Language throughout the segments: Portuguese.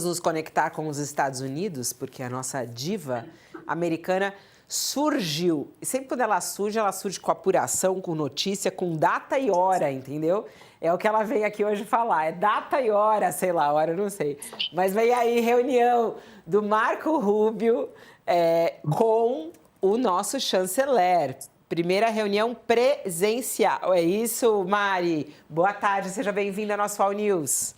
nos conectar com os Estados Unidos, porque a nossa diva americana surgiu. E sempre quando ela surge com apuração, com notícia, com data e hora, entendeu? É o que ela vem aqui hoje falar, é data e hora, sei lá, hora eu não sei. Mas vem aí reunião do Marco Rubio com o nosso chanceler. Primeira reunião presencial. É isso, Mari? Boa tarde, seja bem-vinda ao nosso All News.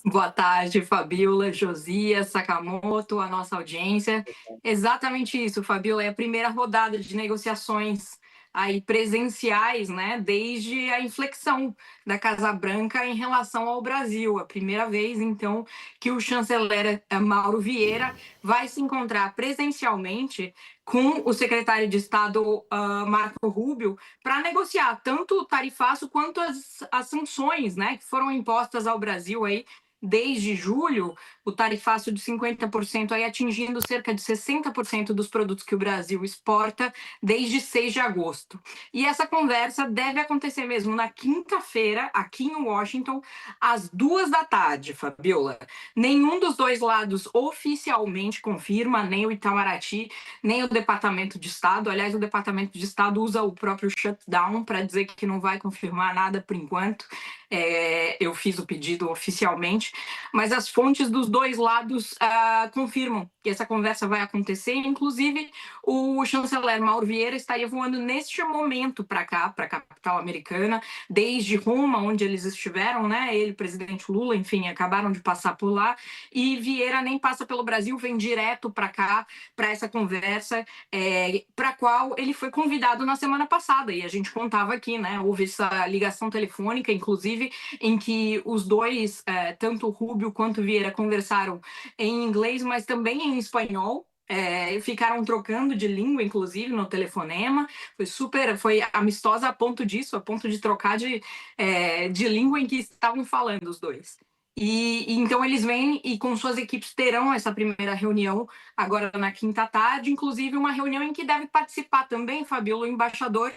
Boa tarde, Fabiola, Josias, Sakamoto, a nossa audiência. Exatamente isso, Fabiola, é a primeira rodada de negociações aí presenciais, né, desde a inflexão da Casa Branca em relação ao Brasil. A primeira vez, então, que o chanceler Mauro Vieira vai se encontrar presencialmente com o secretário de Estado Marco Rubio para negociar tanto o tarifaço quanto as sanções, né, que foram impostas ao Brasil aí desde julho, o tarifaço de 50% aí atingindo cerca de 60% dos produtos que o Brasil exporta desde 6 de agosto. E essa conversa deve acontecer mesmo na quinta-feira, aqui em Washington, às 14h, Fabiola. Nenhum dos dois lados oficialmente confirma, nem o Itamaraty, nem o Departamento de Estado. Aliás, o Departamento de Estado usa o próprio shutdown para dizer que não vai confirmar nada por enquanto. Eu fiz o pedido oficialmente, mas as fontes dos dois lados confirmam que essa conversa vai acontecer. Inclusive, o chanceler Mauro Vieira estaria voando neste momento para cá, para a capital americana, desde Roma, onde eles estiveram, né? Ele, presidente Lula, enfim, acabaram de passar por lá. E Vieira nem passa pelo Brasil, vem direto para cá, para essa conversa, para a qual ele foi convidado na semana passada. E a gente contava aqui, né? Houve essa ligação telefônica, inclusive, em que os dois, tanto o Rubio quanto o Vieira, conversaram em inglês, mas também em espanhol. Ficaram trocando de língua, inclusive, no telefonema. Foi amistosa a ponto disso, a ponto de trocar de língua em que estavam falando os dois. E então eles vêm e com suas equipes terão essa primeira reunião agora na quinta tarde, inclusive uma reunião em que deve participar também, Fabiola, o embaixador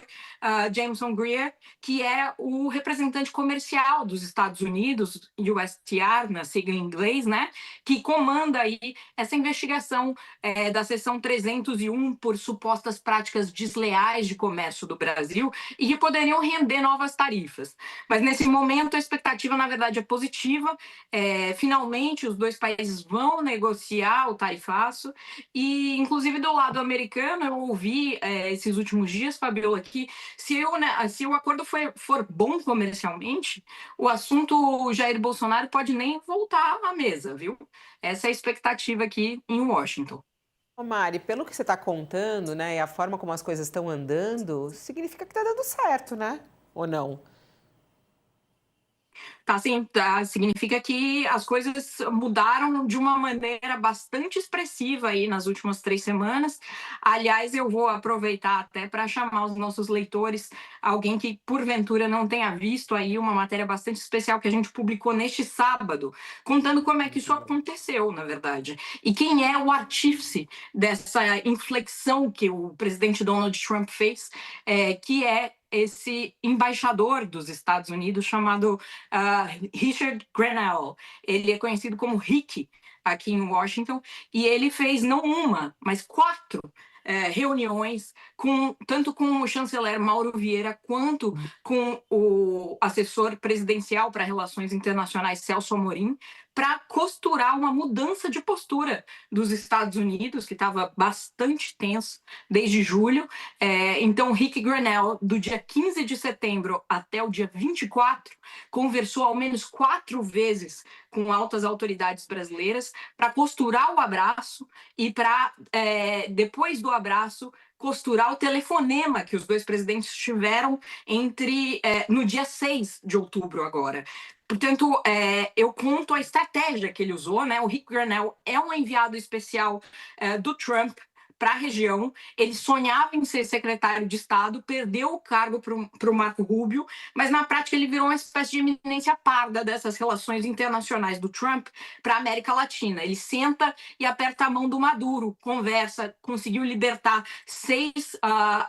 Jameson Greer, que é o representante comercial dos Estados Unidos, USTR, na sigla em inglês, né, que comanda aí essa investigação da seção 301 por supostas práticas desleais de comércio do Brasil e que poderiam render novas tarifas. Mas nesse momento a expectativa, na verdade, é positiva. Finalmente os dois países vão negociar o tarifaço e, inclusive, do lado americano, eu ouvi esses últimos dias, Fabiola, que se o acordo for bom comercialmente, o assunto Jair Bolsonaro pode nem voltar à mesa, viu? Essa é a expectativa aqui em Washington. Ô Mari, pelo que você está contando, né, e a forma como as coisas estão andando, significa que está dando certo, né? Ou não? Tá, sim, tá. Significa que as coisas mudaram de uma maneira bastante expressiva aí nas últimas 3 semanas. Aliás, eu vou aproveitar até para chamar os nossos leitores, alguém que porventura não tenha visto aí uma matéria bastante especial que a gente publicou neste sábado, contando como é que isso aconteceu, na verdade. E quem é o artífice dessa inflexão que o presidente Donald Trump fez, que é esse embaixador dos Estados Unidos chamado Richard Grenell. Ele é conhecido como Rick aqui em Washington, e ele fez não uma, mas 4 reuniões tanto com o chanceler Mauro Vieira quanto com o assessor presidencial para relações internacionais Celso Amorim, para costurar uma mudança de postura dos Estados Unidos, que estava bastante tenso desde julho. Então, Rick Grenell, do dia 15 de setembro até o dia 24, conversou ao menos 4 vezes com altas autoridades brasileiras para costurar o abraço e para, depois do abraço, costurar o telefonema que os dois presidentes tiveram no dia 6 de outubro agora. Portanto, eu conto a estratégia que ele usou, né? O Rick Grenell é um enviado especial do Trump para a região. Ele sonhava em ser secretário de Estado, perdeu o cargo para o Marco Rubio, mas na prática ele virou uma espécie de eminência parda dessas relações internacionais do Trump para a América Latina. Ele senta e aperta a mão do Maduro, conversa, conseguiu libertar 6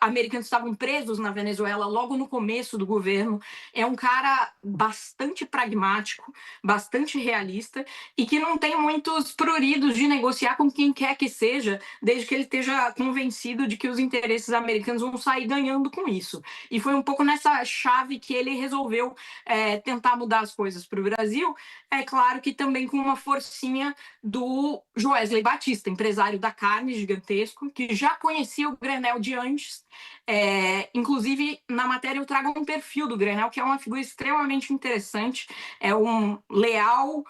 americanos que estavam presos na Venezuela logo no começo do governo. É um cara bastante pragmático, bastante realista e que não tem muitos pruridos de negociar com quem quer que seja, desde que ele esteja convencido de que os interesses americanos vão sair ganhando com isso. E foi um pouco nessa chave que ele resolveu tentar mudar as coisas para o Brasil. É claro que também com uma forcinha do Joesley Batista, empresário da carne gigantesco, que já conhecia o Grenell de antes. Inclusive, na matéria eu trago um perfil do Grenell, que é uma figura extremamente interessante, é um leal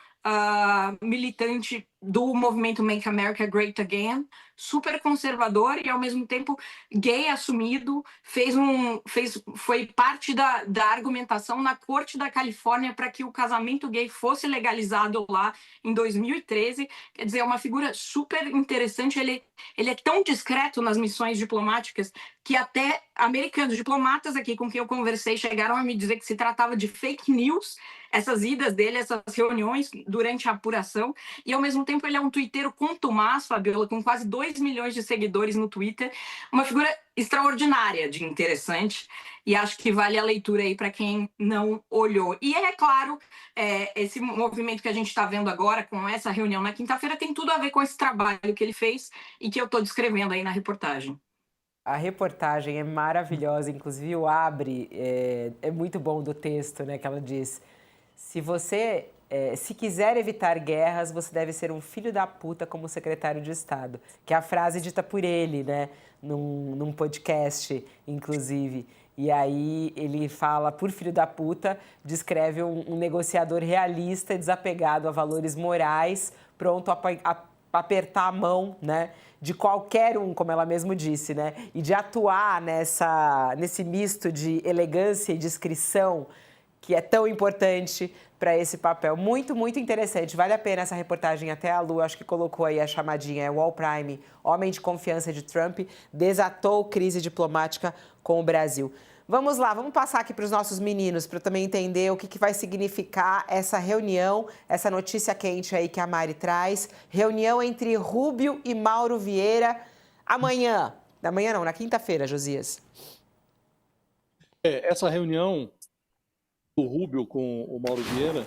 militante do movimento Make America Great Again, super conservador e ao mesmo tempo gay assumido, foi parte da argumentação na Corte da Califórnia para que o casamento gay fosse legalizado lá em 2013. Quer dizer, é uma figura super interessante. Ele é tão discreto nas missões diplomáticas que até americanos, diplomatas aqui com quem eu conversei, chegaram a me dizer que se tratava de fake news, essas idas dele, essas reuniões durante a apuração, e ao mesmo tempo ele é um twitteiro contumaz, Fabiola, com quase 2 milhões de seguidores no Twitter, uma figura extraordinária de interessante, e acho que vale a leitura aí para quem não olhou. E é claro, esse movimento que a gente está vendo agora, com essa reunião na quinta-feira, tem tudo a ver com esse trabalho que ele fez e que eu estou descrevendo aí na reportagem. A reportagem é maravilhosa, inclusive o abre é muito bom do texto, né? Que ela diz: se quiser evitar guerras, você deve ser um filho da puta como secretário de Estado. Que é a frase dita por ele, né? Num podcast, inclusive. E aí ele fala, por filho da puta, descreve um negociador realista, desapegado a valores morais, pronto a apertar a mão, né, de qualquer um, como ela mesmo disse, né, e de atuar nesse misto de elegância e discrição que é tão importante para esse papel. Muito, muito interessante. Vale a pena essa reportagem. Até a Lu, acho que colocou aí a chamadinha, é o Wall Prime, homem de confiança de Trump, desatou crise diplomática com o Brasil. Vamos lá, vamos passar aqui para os nossos meninos, para também entender o que vai significar essa reunião, essa notícia quente aí que a Mari traz. Reunião entre Rubio e Mauro Vieira amanhã. Amanhã não, na quinta-feira, Josias. Essa reunião do Rubio com o Mauro Vieira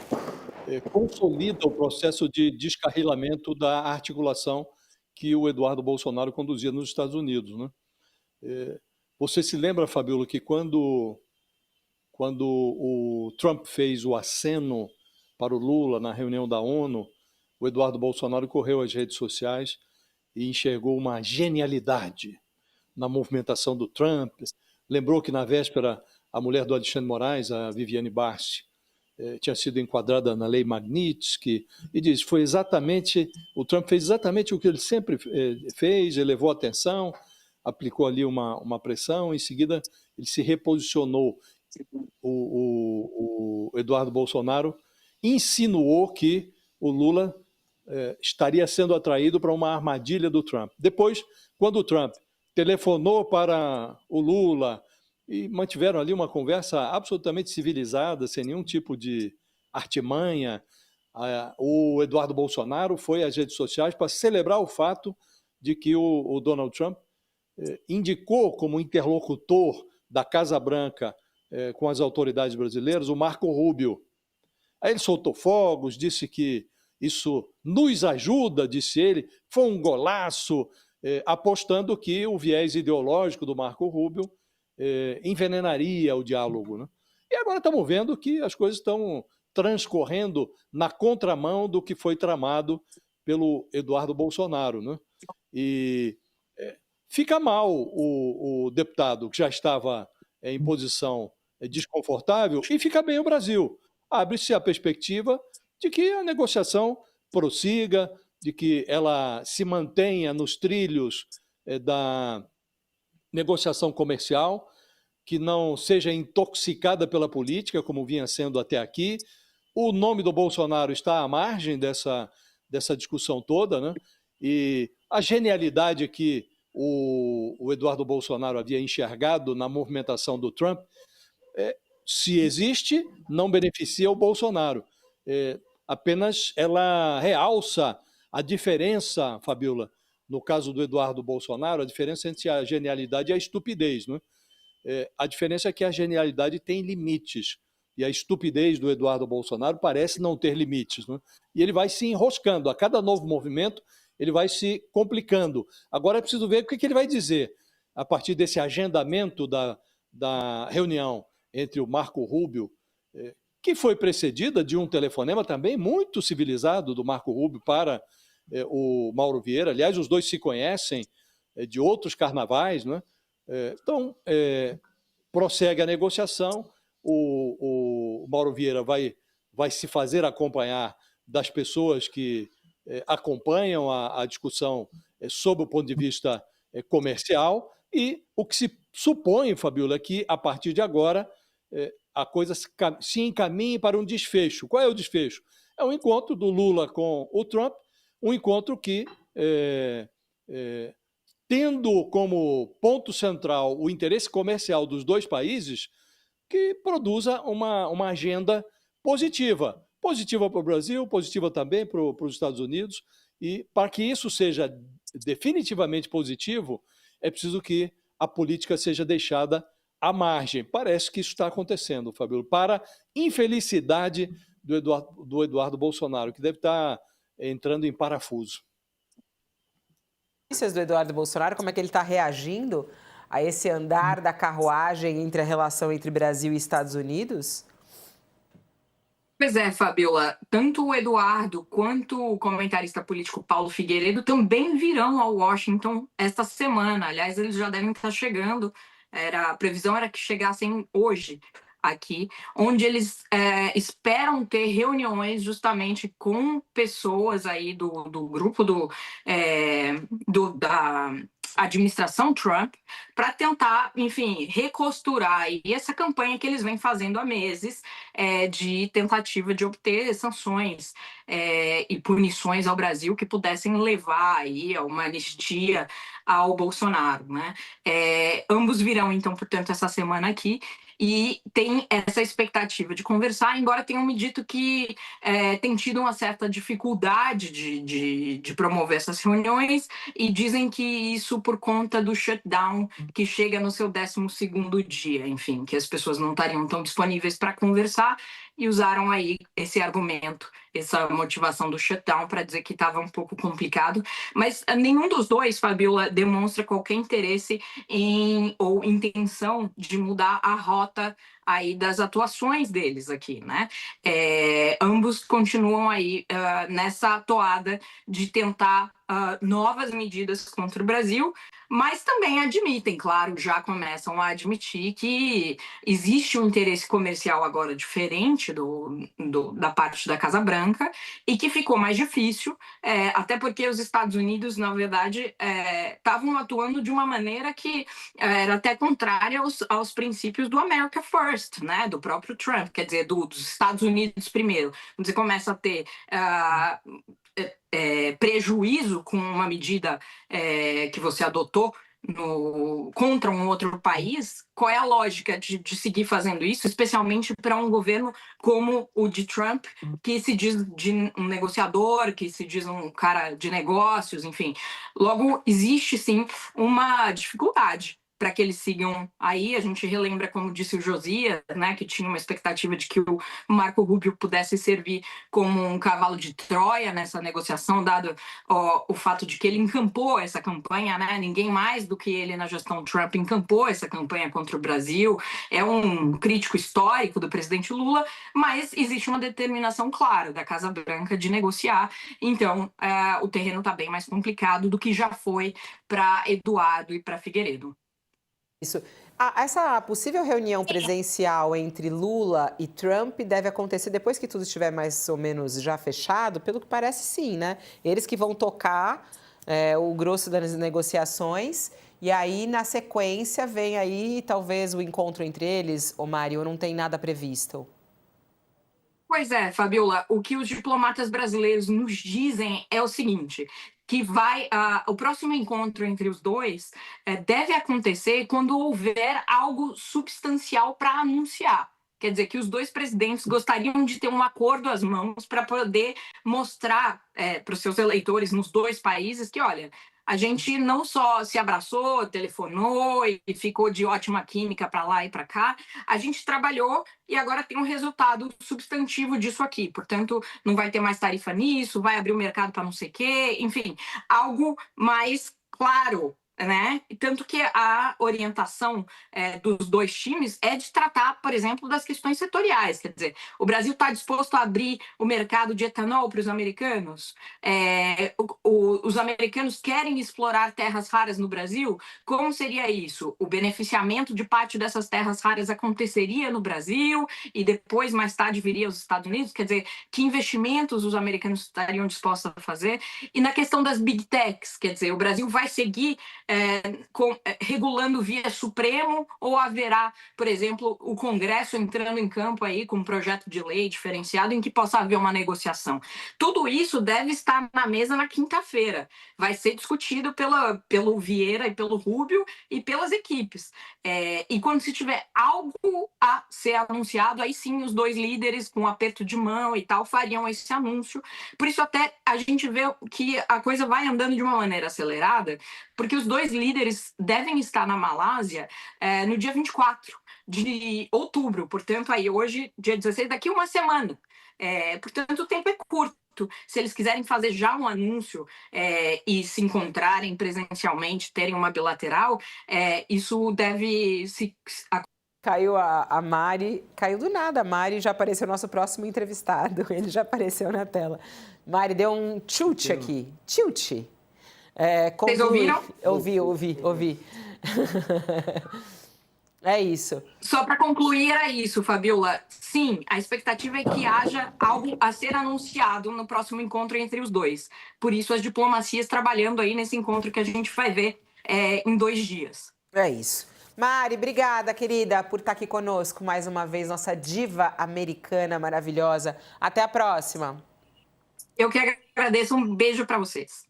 consolida o processo de descarrilamento da articulação que o Eduardo Bolsonaro conduzia nos Estados Unidos, né? Você se lembra, Fabiola, que quando o Trump fez o aceno para o Lula na reunião da ONU, o Eduardo Bolsonaro correu às redes sociais e enxergou uma genialidade na movimentação do Trump. Lembrou que na véspera a mulher do Alexandre Moraes, a Viviane Barsi, tinha sido enquadrada na lei Magnitsky, e diz, o Trump fez exatamente o que ele sempre fez, elevou a atenção, aplicou ali uma pressão, em seguida ele se reposicionou. O Eduardo Bolsonaro insinuou que o Lula estaria sendo atraído para uma armadilha do Trump. Depois, quando o Trump telefonou para o Lula e mantiveram ali uma conversa absolutamente civilizada, sem nenhum tipo de artimanha, o Eduardo Bolsonaro foi às redes sociais para celebrar o fato de que o Donald Trump indicou como interlocutor da Casa Branca com as autoridades brasileiras o Marco Rubio. Aí ele soltou fogos, disse que isso nos ajuda, disse ele, foi um golaço, apostando que o viés ideológico do Marco Rubio envenenaria o diálogo, né? E agora estamos vendo que as coisas estão transcorrendo na contramão do que foi tramado pelo Eduardo Bolsonaro, né? E fica mal o deputado que já estava em posição desconfortável e fica bem o Brasil. Abre-se a perspectiva de que a negociação prossiga, de que ela se mantenha nos trilhos da negociação comercial, que não seja intoxicada pela política, como vinha sendo até aqui. O nome do Bolsonaro está à margem dessa discussão toda, né? E a genialidade que o Eduardo Bolsonaro havia enxergado na movimentação do Trump, se existe, não beneficia o Bolsonaro. Apenas ela realça a diferença, Fabiola, no caso do Eduardo Bolsonaro, a diferença entre a genialidade e a estupidez, né? A diferença é que a genialidade tem limites e a estupidez do Eduardo Bolsonaro parece não ter limites, né? E ele vai se enroscando. A cada novo movimento, ele vai se complicando. Agora é preciso ver o que ele vai dizer a partir desse agendamento da reunião entre o Marco Rubio, que foi precedida de um telefonema também muito civilizado do Marco Rubio para o Mauro Vieira. Aliás, os dois se conhecem de outros carnavais, né? Então, prossegue a negociação, o Mauro Vieira vai se fazer acompanhar das pessoas que acompanham a discussão sob o ponto de vista comercial, e o que se supõe, Fabiola, é que, a partir de agora, a coisa se encaminhe para um desfecho. Qual é o desfecho? É um encontro do Lula com o Trump, um encontro que, tendo como ponto central o interesse comercial dos dois países, que produza uma agenda positiva. Positiva para o Brasil, positiva também para os Estados Unidos. E para que isso seja definitivamente positivo, é preciso que a política seja deixada à margem. Parece que isso está acontecendo, Fabíola, para infelicidade do Eduardo Bolsonaro, que deve estar entrando em parafuso. Notícias do Eduardo Bolsonaro, como é que ele está reagindo a esse andar da carruagem entre a relação entre Brasil e Estados Unidos? Pois é, Fabiola, tanto o Eduardo quanto o comentarista político Paulo Figueiredo também virão ao Washington esta semana. Aliás, eles já devem estar chegando. A previsão era que chegassem hoje aqui, onde eles esperam ter reuniões justamente com pessoas aí do grupo da administração Trump, para tentar, enfim, recosturar aí essa campanha que eles vêm fazendo há meses de tentativa de obter sanções e punições ao Brasil que pudessem levar aí a uma anistia ao Bolsonaro, né? Ambos virão, então, portanto, essa semana aqui, e tem essa expectativa de conversar, embora tenham me dito que tem tido uma certa dificuldade de promover essas reuniões, e dizem que isso por conta do shutdown que chega no seu 12º dia, enfim, que as pessoas não estariam tão disponíveis para conversar, e usaram aí esse argumento, essa motivação do shutdown para dizer que estava um pouco complicado, mas nenhum dos dois, Fabiola, demonstra qualquer interesse ou intenção de mudar a rota aí das atuações deles aqui, né? Ambos continuam aí nessa toada de tentar novas medidas contra o Brasil, mas também admitem, claro, já começam a admitir que existe um interesse comercial agora diferente da parte da Casa Branca, e que ficou mais difícil, até porque os Estados Unidos, na verdade, estavam atuando de uma maneira que era até contrária aos princípios do America First, né, do próprio Trump, quer dizer, dos Estados Unidos primeiro. Você começa a ter prejuízo com uma medida que você adotou contra um outro país, qual é a lógica de seguir fazendo isso, especialmente para um governo como o de Trump, que se diz de um negociador, que se diz um cara de negócios, enfim. Logo, existe sim uma dificuldade para que eles sigam aí. A gente relembra, como disse o Josias, né, que tinha uma expectativa de que o Marco Rubio pudesse servir como um cavalo de Troia nessa negociação, dado o fato de que ele encampou essa campanha, né? Ninguém mais do que ele na gestão Trump encampou essa campanha contra o Brasil. É um crítico histórico do presidente Lula, mas existe uma determinação clara da Casa Branca de negociar. Então, o terreno está bem mais complicado do que já foi para Eduardo e para Figueiredo. Isso. Essa possível reunião presencial entre Lula e Trump deve acontecer depois que tudo estiver mais ou menos já fechado? Pelo que parece, sim, né? Eles que vão tocar o grosso das negociações, e aí, na sequência, vem aí talvez o encontro entre eles, ou Mário, não tem nada previsto? Pois é, Fabiola, o que os diplomatas brasileiros nos dizem é o seguinte, que o próximo encontro entre os dois deve acontecer quando houver algo substancial para anunciar. Quer dizer, que os dois presidentes gostariam de ter um acordo às mãos para poder mostrar para os seus eleitores nos dois países que, olha, a gente não só se abraçou, telefonou e ficou de ótima química para lá e para cá, a gente trabalhou e agora tem um resultado substantivo disso aqui. Portanto, não vai ter mais tarifa nisso, vai abrir o mercado para não sei o quê, enfim, algo mais claro. Né? Tanto que a orientação dos dois times é de tratar, por exemplo, das questões setoriais. Quer dizer, o Brasil está disposto a abrir o mercado de etanol para os americanos? Os americanos querem explorar terras raras no Brasil? Como seria isso? O beneficiamento de parte dessas terras raras aconteceria no Brasil e depois, mais tarde, viria aos Estados Unidos? Quer dizer, que investimentos os americanos estariam dispostos a fazer? E na questão das big techs, quer dizer, o Brasil vai seguir regulando via Supremo ou haverá, por exemplo, o Congresso entrando em campo aí com um projeto de lei diferenciado em que possa haver uma negociação? Tudo isso deve estar na mesa na quinta-feira. Vai ser discutido pelo Vieira e pelo Rubio e pelas equipes. E quando se tiver algo a ser anunciado, aí sim os dois líderes, com um aperto de mão e tal, fariam esse anúncio. Por isso até a gente vê que a coisa vai andando de uma maneira acelerada, porque os dois líderes devem estar na Malásia no dia 24 de outubro. Portanto, aí hoje, dia 16, daqui uma semana. Portanto, o tempo é curto. Se eles quiserem fazer já um anúncio e se encontrarem presencialmente, terem uma bilateral, isso deve se... Caiu a Mari, caiu do nada. A Mari já apareceu nosso próximo entrevistado. Ele já apareceu na tela. Mari, deu um tilt aqui. Tilt. Vocês ouviram? Ouvi. É isso. Só para concluir, era isso, Fabiola. Sim, a expectativa é que haja algo a ser anunciado no próximo encontro entre os dois. Por isso, as diplomacias trabalhando aí nesse encontro que a gente vai ver em 2 dias. É isso. Mari, obrigada, querida, por estar aqui conosco mais uma vez, nossa diva americana maravilhosa. Até a próxima. Eu que agradeço. Um beijo para vocês.